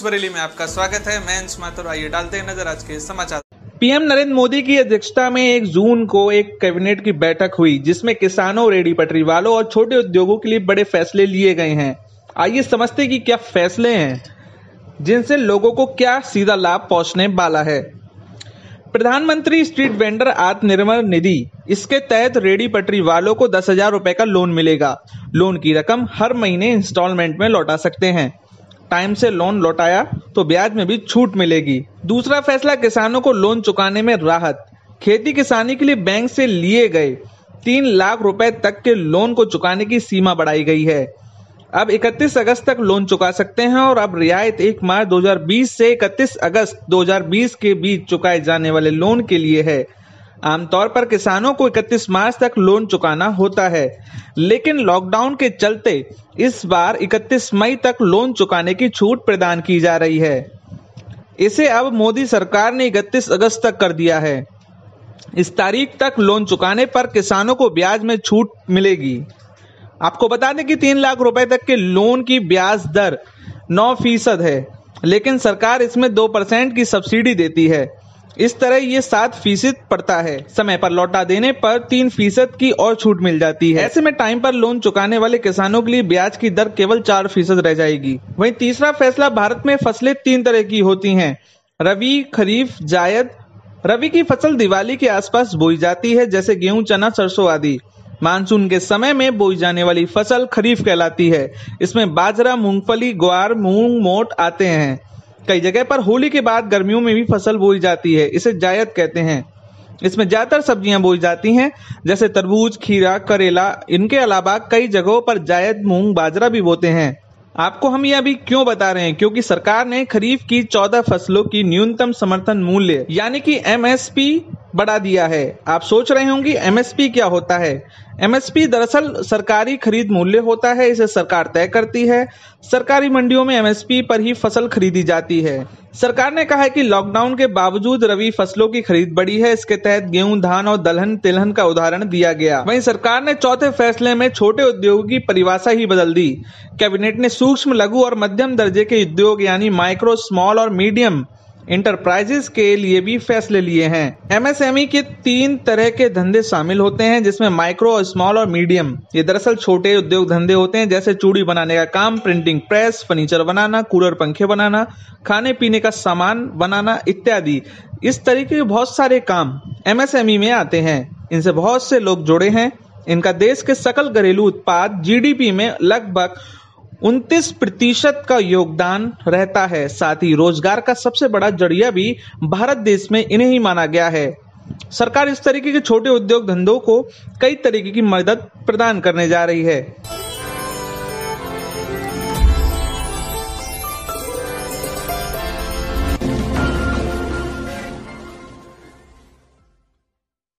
News Bareilly में आपका स्वागत है। मैं अंश माथुर। आइए डालते हैं नजर आज के समाचार। पीएम नरेंद्र मोदी की अध्यक्षता में 1 जून को एक कैबिनेट की बैठक हुई, जिसमें किसानों, रेहड़ी पटरी वालों और छोटे उद्योगों के लिए बड़े फैसले लिए गए हैं। आइए समझते हैं कि क्या फैसले हैं जिनसे लोगों को क्या सीधा लाभ पहुंचने वाला है। प्रधानमंत्री स्ट्रीट वेंडर आत्मनिर्भर निधि, इसके तहत रेहड़ी पटरी वालों को 10,000 रुपए का लोन मिलेगा। लोन की रकम हर महीने इंस्टॉलमेंट में लौटा सकते हैं। टाइम से लोन लौटाया तो ब्याज में भी छूट मिलेगी। दूसरा फैसला, किसानों को लोन चुकाने में राहत। खेती किसानी के लिए बैंक से लिए गए 3 लाख रुपए तक के लोन को चुकाने की सीमा बढ़ाई गई है। अब 31 अगस्त तक लोन चुका सकते हैं और अब रियायत 1 मार्च 2020 से 31 अगस्त 2020 के बीच चुकाए जाने वाले लोन के लिए है। आमतौर पर किसानों को 31 मार्च तक लोन चुकाना होता है, लेकिन लॉकडाउन के चलते इस बार 31 मई तक लोन चुकाने की छूट प्रदान की जा रही है। इसे अब मोदी सरकार ने 31 अगस्त तक कर दिया है। इस तारीख तक लोन चुकाने पर किसानों को ब्याज में छूट मिलेगी। आपको बता दें कि 3 लाख रुपए तक के लोन की ब्याज दर 9% है, लेकिन सरकार इसमें 2% की सब्सिडी देती है। इस तरह ये 7% पड़ता है। समय पर लौटा देने पर 3% की और छूट मिल जाती है। ऐसे में टाइम पर लोन चुकाने वाले किसानों के लिए ब्याज की दर केवल 4% रह जाएगी। वहीं तीसरा फैसला, भारत में फसलें 3 तरह की होती हैं: रबी, खरीफ, जायद। रबी की फसल दिवाली के आसपास बोई जाती है, जैसे गेहूं, चना, सरसों आदि। मानसून के समय में बोई जाने वाली फसल खरीफ कहलाती है। इसमें बाजरा, मूंगफली, ग्वार, मूंग, मोट आते हैं। कई जगह पर होली के बाद गर्मियों में भी फसल बोई जाती है, इसे जायद कहते हैं। इसमें ज्यादातर सब्जियां बोई जाती हैं, जैसे तरबूज, खीरा, करेला। इनके अलावा कई जगहों पर जायद, मूंग, बाजरा भी बोते हैं। आपको हम ये अभी क्यों बता रहे हैं? क्योंकि सरकार ने खरीफ की 14 फसलों की न्यूनतम समर्थन मूल्य यानी कि MSP बढ़ा दिया है। आप सोच रहे होंगे MSP क्या होता है? MSP दरअसल सरकारी खरीद मूल्य होता है। इसे सरकार तय करती है। सरकारी मंडियों में MSP पर ही फसल खरीदी जाती है। सरकार ने कहा है कि लॉकडाउन के बावजूद रबी फसलों की खरीद बढ़ी है। इसके तहत गेहूं, धान और दलहन, तिलहन का उदाहरण दिया गया। वहीं सरकार ने चौथे फैसले में छोटे उद्योगों की परिभाषा ही बदल दी। कैबिनेट ने सूक्ष्म, लघु और मध्यम दर्जे के उद्योग यानी माइक्रो, स्मॉल और मीडियम इंटरप्राइजेस के लिए भी फैसले लिए हैं। MSME के 3 तरह के धंधे शामिल होते हैं, जिसमें माइक्रो, स्मॉल और मीडियम। ये दरअसल छोटे उद्योग धंधे होते हैं, जैसे चूड़ी बनाने का काम, प्रिंटिंग प्रेस, फर्नीचर बनाना, कूलर पंखे बनाना, खाने पीने का सामान बनाना इत्यादि। इस तरीके के बहुत सारे काम MSME में आते हैं। इनसे बहुत से लोग जुड़े हैं। इनका देश के सकल घरेलू उत्पाद GDP में लगभग 29% का योगदान रहता है। साथ ही रोजगार का सबसे बड़ा जरिया भी भारत देश में इन्हें ही माना गया है। सरकार इस तरीके के छोटे उद्योग धंधों को कई तरीके की मदद प्रदान करने जा रही है।